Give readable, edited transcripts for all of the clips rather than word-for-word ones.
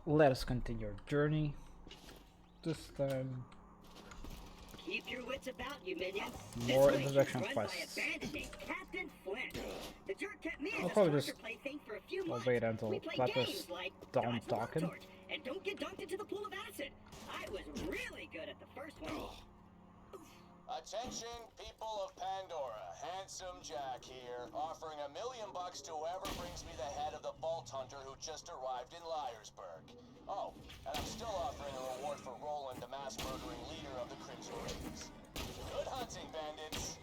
Let us continue our journey. This time, Keep your wits about you, minions. more introduction quests. I'll probably just wait until Clapper's done talking. And don't get dunked into the pool of acid. I was really good at the first one. Attention, people of Pandora. Handsome Jack here, offering $1 million to whoever brings me the head of the Vault Hunter who just arrived in Liarsburg. Oh, and I'm still offering a reward for Roland, the mass-murdering leader of the Crimson Raiders. Good hunting, bandits.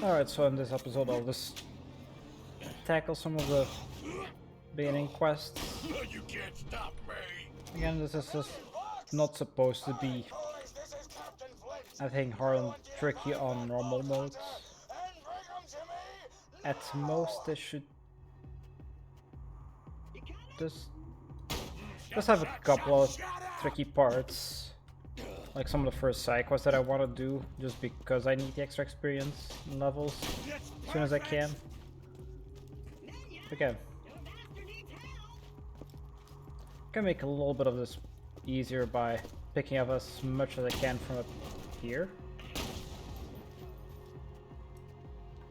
Alright, so in this episode I'll just tackle some of the beginning quests. You can't stop me. Again, this is just not supposed to be, I think, hard and tricky on normal modes. At most, this should just have a couple of tricky parts, like some of the first side quests that I want to do, just because I need the extra experience and levels as soon as I can. Again, can make a little bit of this easier by picking up as much as I can from up here.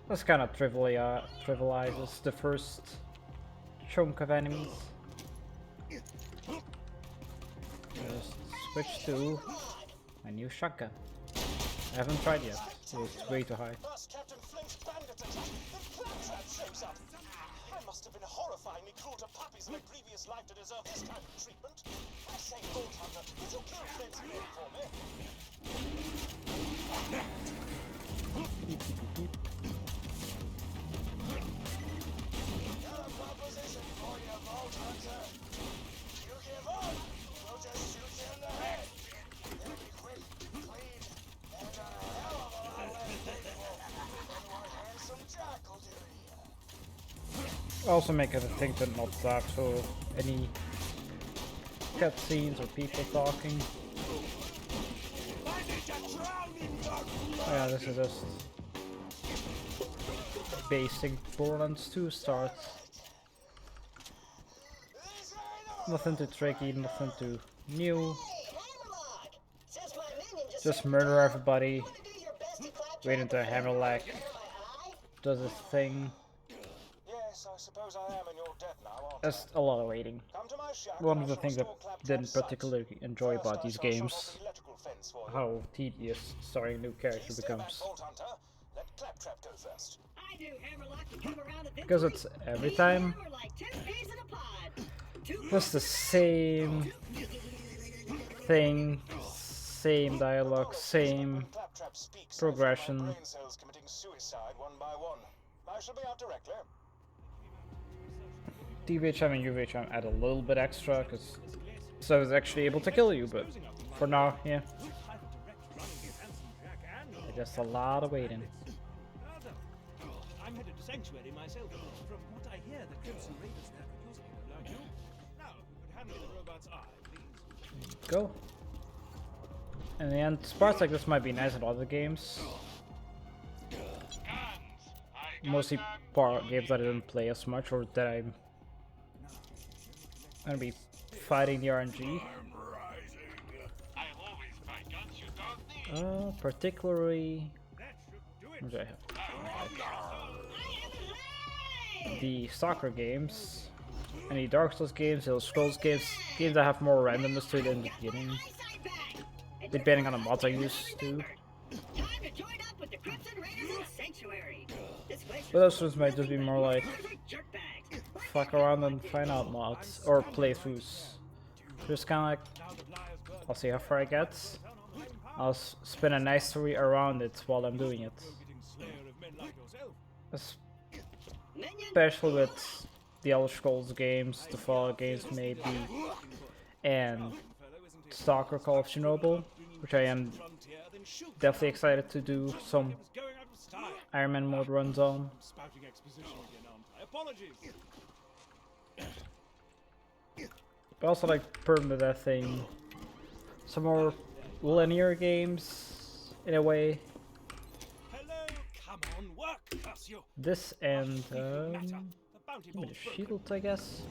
This kind of trivializes the first chunk of enemies. Just switch to my new shotgun. I haven't tried yet, so it's way too high. I must have been horrifyingly cruel to puppies in a previous life to deserve this kind of treatment. I say, Vault Hunter, would you kill Flint's men for me? Got a proposition for you, Vault Hunter. You give up, we'll just shoot you in the head. It'll be quick, clean, and a hell of a lot less painful than what Handsome Jack will do to you. Also make it a thing to not talk, so any cutscenes or people talking. Yeah, this is just basic Borderlands 2 starts. Nothing too tricky, nothing too new. Just murder everybody. Wait until Hammerlack does his thing. Yes, I suppose I am in your debt now, aren't I? That's a lot of waiting. Come to my shack One and of the I things I shall install didn't Claptrap's particularly sights. enjoy First, about I these shall set games, off an electrical fence for you. how tedious starting a new character Stay becomes. back, Vault Hunter. Let Claptrap go first. I do Hammerlock to come around Because it's every time just the same thing, same dialogue, same When Claptrap speaks, progression. I find my brain cells committing suicide one by one. I shall be out directly. DVHM and UVHM add a little bit extra, because so it's actually able to kill you, but for now, yeah. Just a lot of waiting. I'm headed to Sanctuary myself. From what I hear, the Crimson Raiders there could use a hero like you. Now, if you could hand me the robot's eye, please. Go. In the end, parts like this might be nice in other games. Mostly games that I didn't play as much, or that I'm gonna be fighting the RNG. Particularly, what do I have? The soccer games, any Dark Souls games, Elder Scrolls games, games that have more randomness to it in the beginning, depending on the mods I use to. But those ones might just be more like fuck around and find out mods or playthroughs. Just kind of like, I'll see how far I get. I'll spin a nice story around it while I'm doing it. Especially with the Elder Scrolls games, the Fallout games maybe, and Stalker Call of Chernobyl, which I am definitely excited to do some Iron Man mode runs on. But also like permadeath thing, some more linear games in a way. This and the shield, I guess.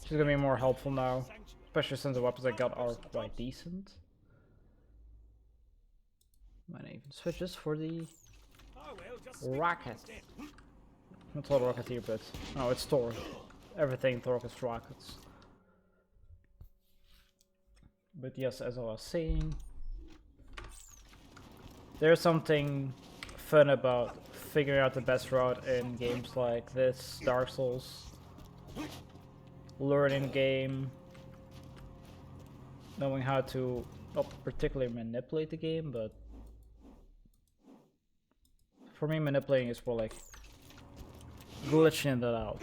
She's gonna be more helpful now, especially since the weapons I got are quite decent. Might even switch this for the rocket. Not called Rocketeer, but no, it's Thor. Everything Thor is rockets. But yes, as I was saying, there's something fun about figuring out the best route in games like this, Dark Souls. Learning game, knowing how to not particularly manipulate the game, but for me manipulating is more like glitching it out.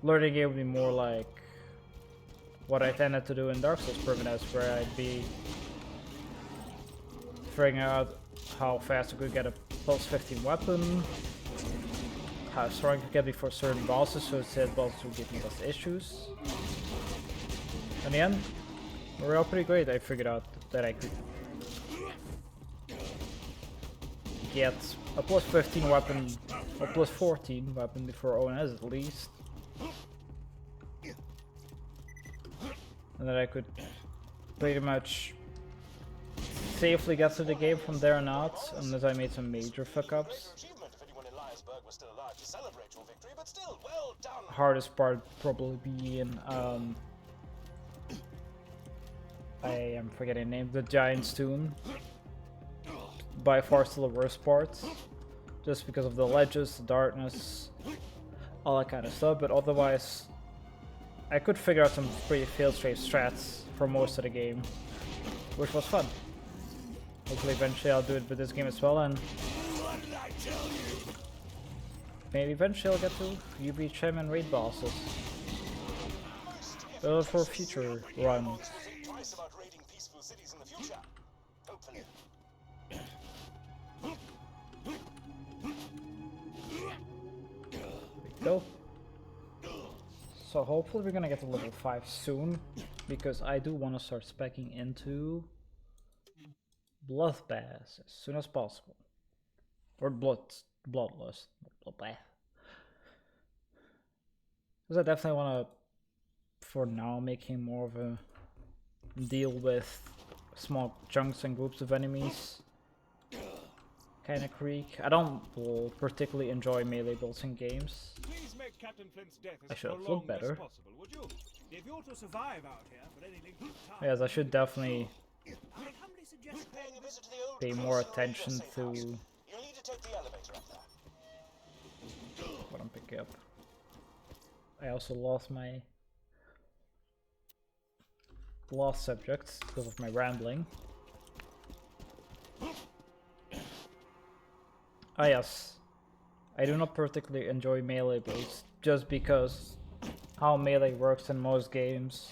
Learning game would be more like what I tended to do in Dark Souls permadeath, where I'd be figuring out how fast I could get a plus 15 weapon, how strong I could get before certain bosses, so it said bosses would give me less issues. In the end, they were all pretty great. I figured out that I could get a plus 15 weapon, or plus 14 weapon before ONS at least. And that I could pretty much safely get to the game from there on out, unless I made some major fuck-ups. Hardest part probably being, I am forgetting the name, the Giant's Tomb. By far still the worst part, just because of the ledges, the darkness, all that kind of stuff, but otherwise I could figure out some pretty fail-safe strats for most of the game, which was fun. Hopefully eventually I'll do it with this game as well, and maybe eventually I'll get to UB Chem and raid bosses. But for future runs. Go. So hopefully we're gonna get to level 5 soon, because I do want to start speccing into Bloodbath as soon as possible. Or Bloodlust. Bloodbath. Because I definitely want to, for now, making more of a deal with small chunks and groups of enemies. Kinda Krieg. I don't particularly enjoy melee builds in games. I should have looked better. Yes, I should definitely pay more attention to what I'm picking up. I also lost my last subject because of my rambling. Ah yes, I do not particularly enjoy melee builds just because how melee works in most games.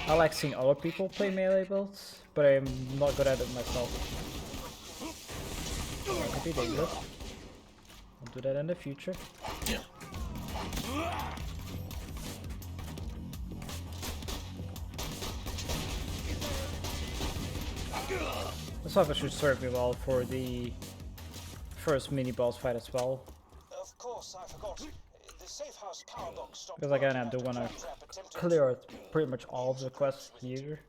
I like seeing other people play melee builds, but I'm not good at it myself. That could be dangerous. I'll do that in the future. This weapon should serve me well for the first mini boss fight as well. Of course, I forgot. The safe house power box stopped. Because again, I do want to clear out pretty much all of the quests here.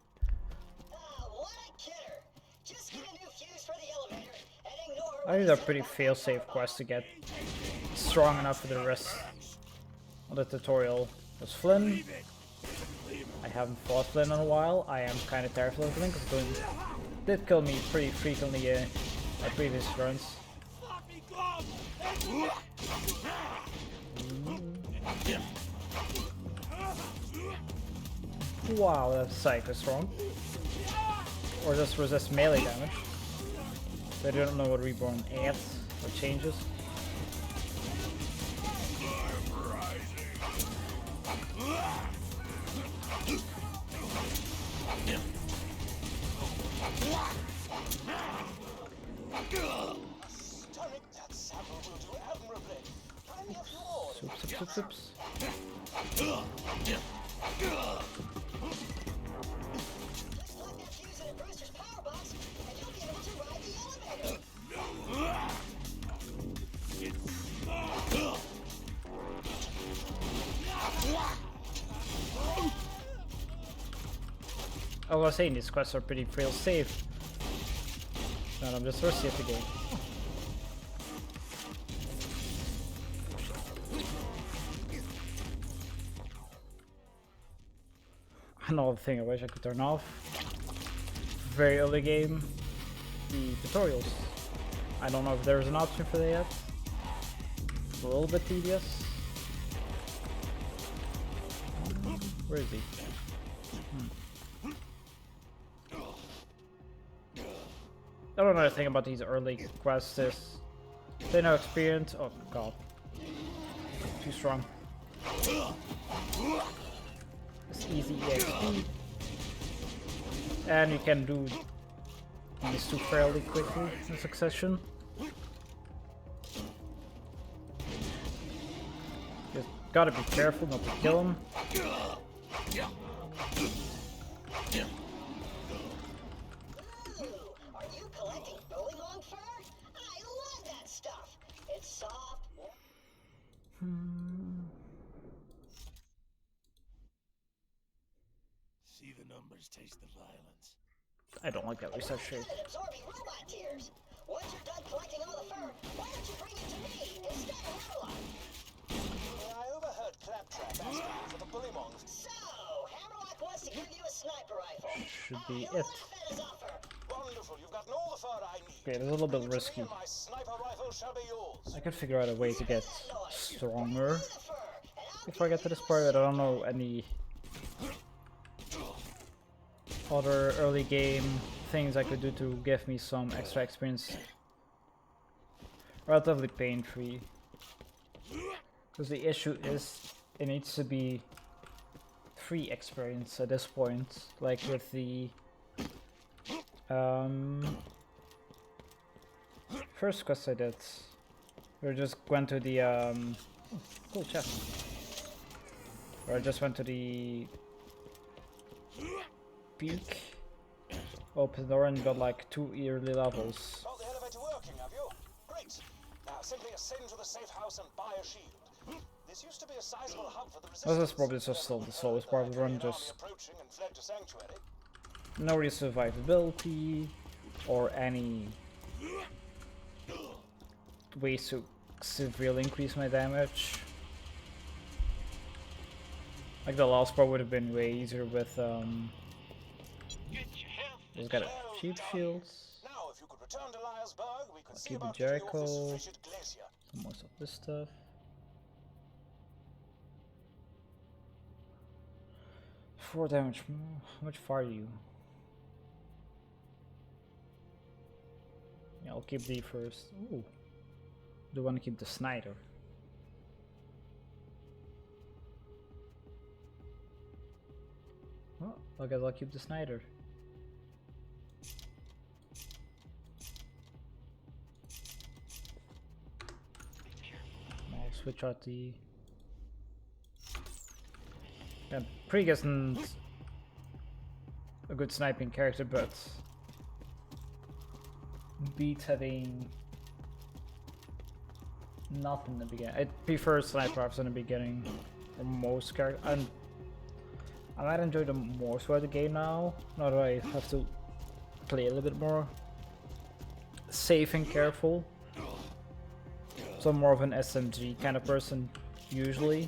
What a kidder! Just get a new fuse for the elevator and ignore. I think they're pretty fail-safe quests to get strong enough for the rest of the tutorial. There's Flynn. I haven't fought Flynn in a while. I am kind of terrified of Flynn because Flynn did kill me pretty frequently in my previous runs. Wow, that psych is strong. Or just resist melee damage. I don't know what Reborn adds or changes. Oops. I was saying these quests are pretty fail safe. And I'm just thirsty at the game. Another thing I wish I could turn off. Very early game, the tutorials. I don't know if there's an option for that yet. It's a little bit tedious. Where is he? I don't know anything about these early quests. They no experience. Oh god. Too strong. It's easy EXP. And you can do these two fairly quickly in succession. Just gotta be careful not to kill him. Are you collecting bullymong fur? I love that stuff. It's soft. See the numbers, taste the violence. I don't like that research shit. Absorbing robot tears. Once you're done collecting all the fur, why don't you bring it to me instead of Hammerlock? I overheard Claptrap asking you for the bullymongs. So, Hammerlock wants to give you a sniper rifle. Should be He'll it. laugh at his offer. Wonderful, you've gotten all the fur I need. Okay, it's a little bit Bring it to me risky. and my sniper rifle shall be yours. I could figure out a way to get stronger The fur, and I'll before I get to this part. I don't know any other early game things I could do to give me some extra experience. Relatively pain-free. Because the issue is it needs to be free experience at this point. Like with the first quest I did. We just went to the cool chest. Or I just went to the peak, open the door and got like 2 yearly levels. Got the elevator working, have you? Great. Now simply ascend to the safe house and buy a shield. This used to be a sizable hub for the resistance. This is probably just still the slowest part of the run, just approaching and fled to sanctuary. no real survivability or any ways to severely increase my damage. Like the last part would have been way easier with just got a cheap shields. Now, if you could return to Liarsburg, we could see keep the about getting you off Jericho. this frigid glacier. Some more of this stuff. 4 damage more. How much far are you? Yeah, I'll keep the first. Ooh. Do want to keep the Snyder. Oh, I guess I'll keep the Snyder. I'll switch out the. Yeah, Krieg isn't a good sniping character, but beats having nothing in the beginning. I prefer sniper rifles in the beginning for most characters, and I might enjoy them more so at the game now. Now that I have to play a little bit more safe and careful. So I'm more of an SMG kind of person usually,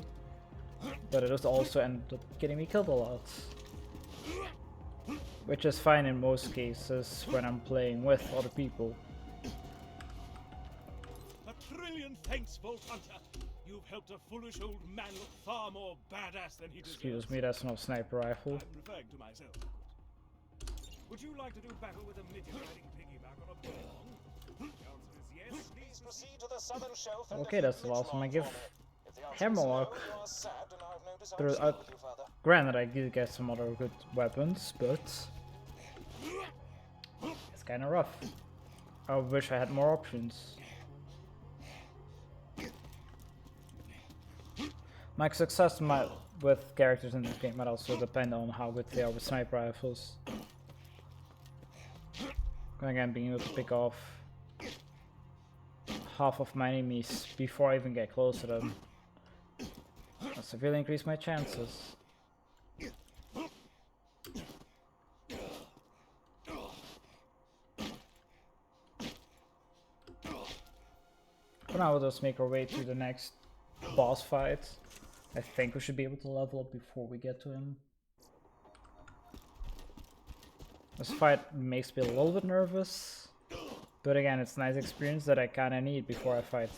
but it does also end up getting me killed a lot, which is fine in most cases when I'm playing with other people. A trillion thanks, Vault Hunter. You've helped a foolish old man look far more badass than he deserves. Excuse me, that's no sniper rifle. I'm referring to myself. Would you like to do battle with a midget riding piggyback on a bullong? The answer is yes. Please proceed to the southern shelf and Okay, that's the defeat last one I Richmond give for me. If the answer is Hammerlock. no, you are sad and I have no desire There to are, speak with you further. granted, I did get some other good weapons, but it's kind of rough. I wish I had more options. My success with characters in this game might also depend on how good they are with sniper rifles. Again, being able to pick off half of my enemies before I even get close to them. That severely increase my chances. For now, we'll just make our way to the next boss fight. I think we should be able to level up before we get to him. This fight makes me a little bit nervous, but again, it's a nice experience that I kinda need before I fight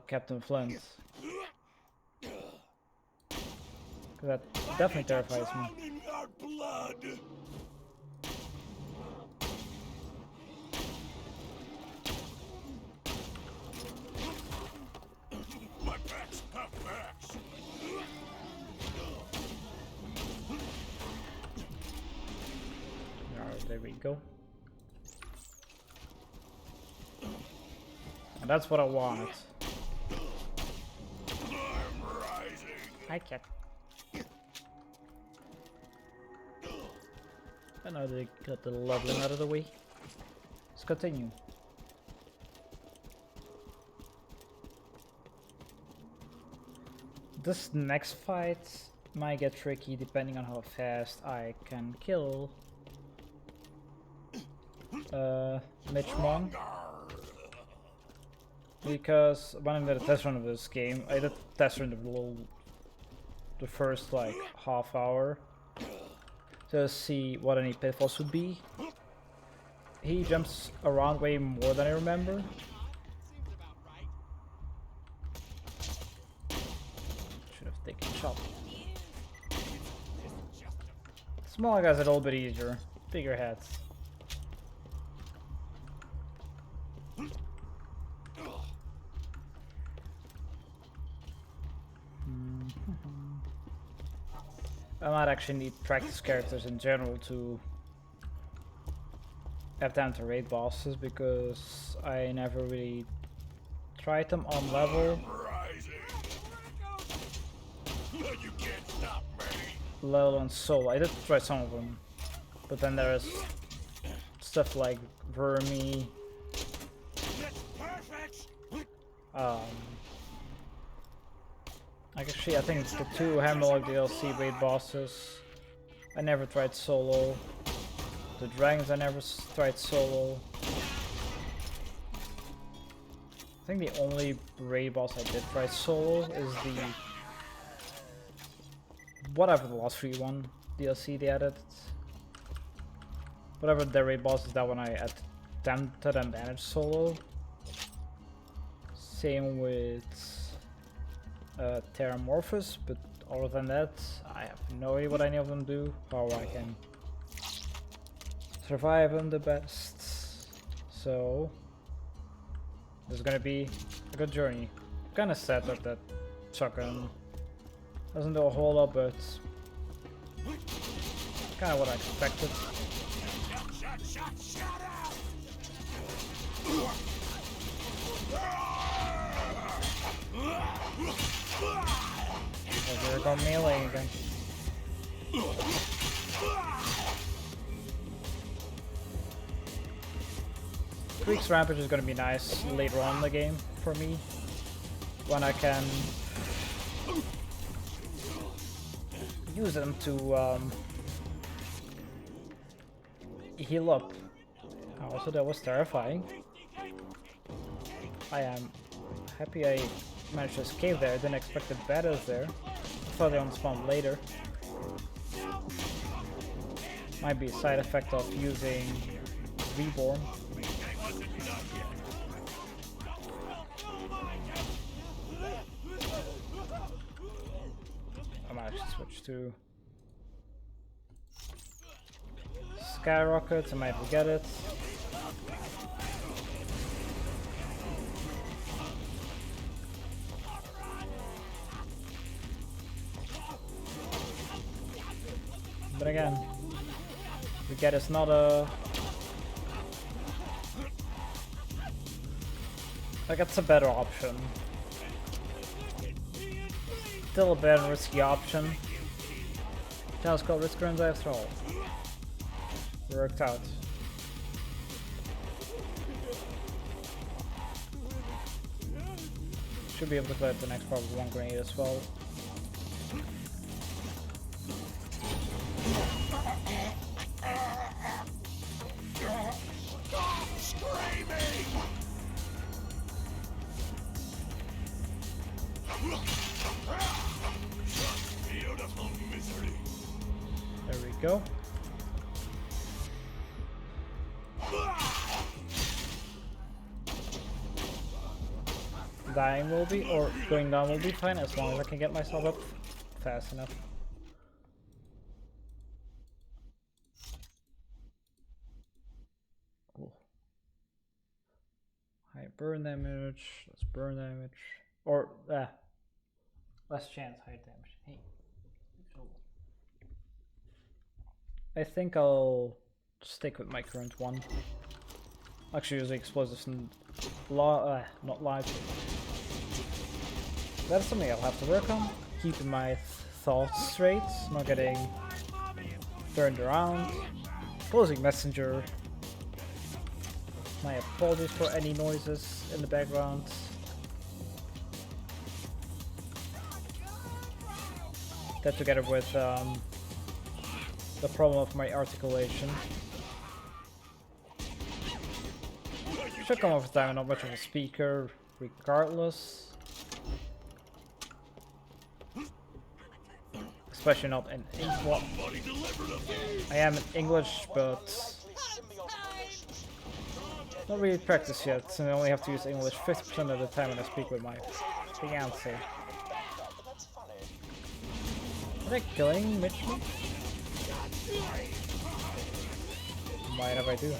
Captain Flint. That definitely terrifies me. There we go. And that's what I wanted. Hi, cat. And now they got the leveling out of the way. Let's continue. This next fight might get tricky depending on how fast I can kill Mitch Mon. Because when I did a test run of this game, I did a test run of the first like half hour to see what any pitfalls would be. He jumps around way more than I remember. Should have taken a shot. Smaller guys are a little bit easier. Bigger heads. I might actually need practice characters in general to have time to raid bosses, because I never really tried them on level. Let alone solo. I did try some of them, but then there's stuff like Vermi, actually, I think the two Hammerlog DLC raid bosses I never tried solo. The dragons I never tried solo. I think the only raid boss I did try solo is the whatever the last free one DLC they added. Whatever the raid boss is, that one I attempted and managed solo. Same with Terramorphous, but other than that, I have no idea what any of them do, how I can survive them the best. So this is gonna be a good journey. Kinda sad that shotgun doesn't do a whole lot, but kinda what I expected. Oh, they're going melee again. Krieg's Rampage is going to be nice later on in the game for me, when I can use them to heal up. Also, that was terrifying. I am happy I managed to escape there. I didn't expect the battles there. I thought they would spawn later. Might be a side effect of using Reborn. I might actually switch to Skyrockets. I might forget it. But again, the get is not a... like, it's a better option. Still a better risky option. It's called Risk Runs after all. Worked out. Should be able to clear the next part with one grenade as well. There we go. Dying will be, or going down will be fine as long as I can get myself up fast enough. Cool. High burn damage. Let's burn damage. Or, less chance high damage. Hey. I think I'll stick with my current one. Actually, use the explosives and not live. That's something I'll have to work on. Keeping my thoughts straight, not getting turned around. Closing messenger. My apologies for any noises in the background. That together with the problem of my articulation. Should come over time, not much of a speaker, regardless. Especially not in English. Well, I am in English, but not really practiced yet, and I only have to use English 50% of the time when I speak with my fiance. Are they killing Mitchell? Mind if I do?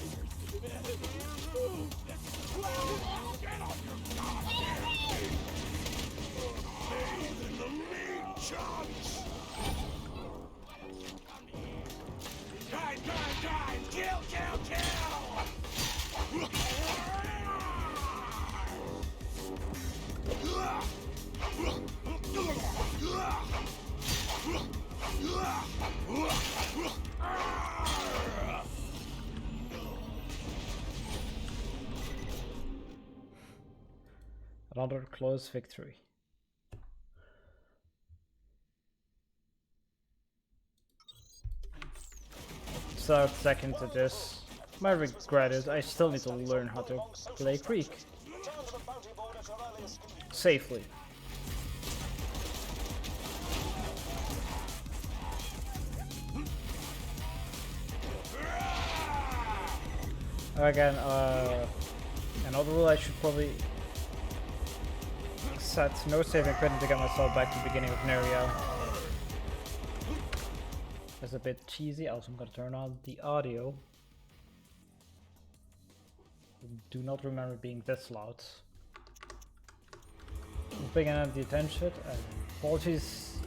Another close victory. So second to this, my regret is I still need to learn how to play Krieg safely. Again, another rule I should probably set no saving equipment to get myself back to the beginning of Nerio. That's a bit cheesy. Also, I'm gonna turn on the audio. Do not remember being this loud. I'm picking up the attention, and apologies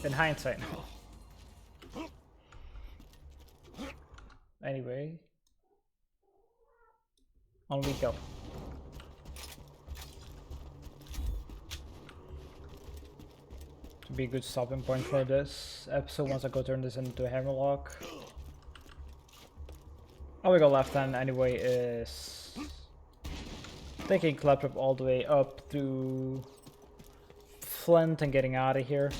in hindsight now. Anyway, on we go. To be a good stopping point for this episode once I go turn this into a hammerlock. All we got left then anyway is taking Claptrap all the way up through Flint and getting out of here.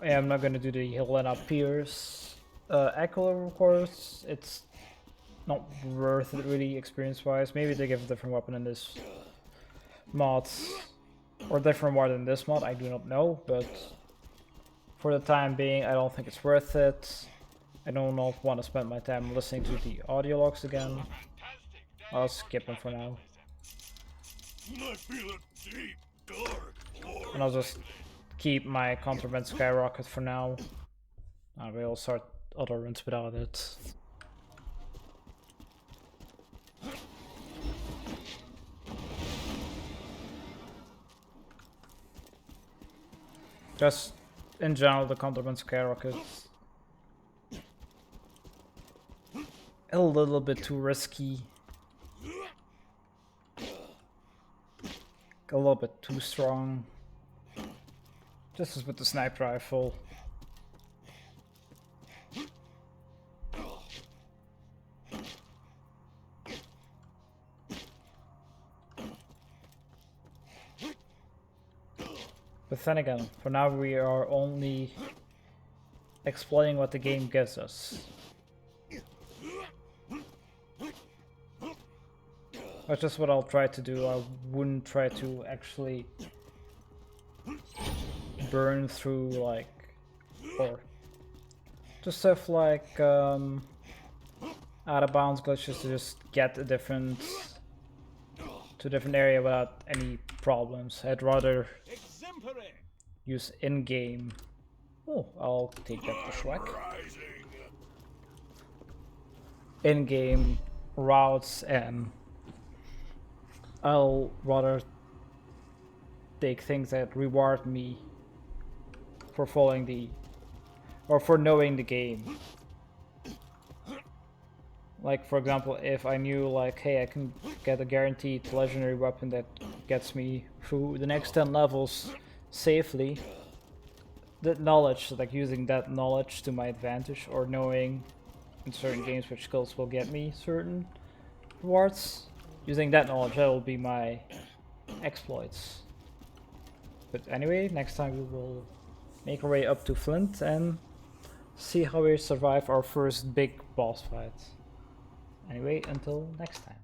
Yeah, I'm not gonna do the Helena Pierce Echo, of course. It's not worth it really experience wise. Maybe they give a different weapon in this mod. Or different more than this mod, I do not know, but for the time being I don't think it's worth it. I don't know if I want to spend my time listening to the audio logs again. I'll skip them for now. And I'll just keep my contraband skyrocket for now. We'll start other runs without it. Just in general, the contraband skyrocket's a little bit too risky. A little bit too strong. Just as with the sniper rifle. But then again, for now we are only exploiting what the game gives us. That's just what I'll try to do. I wouldn't try to actually burn through like, or just stuff like out of bounds glitches to just get a different area without any problems. I'd rather Exemplary. use in-game. Oh, I'll take that to Schweck. In-game routes, and I'll rather take things that reward me for following the, or for knowing the game. Like, for example, if I knew like, hey, I can get a guaranteed legendary weapon that gets me through the next 10 levels safely, that knowledge, like using that knowledge to my advantage, or knowing in certain games which skills will get me certain rewards, using that knowledge, that will be my exploits. But anyway, next time we will make our way up to Flint and see how we survive our first big boss fight. Anyway, until next time.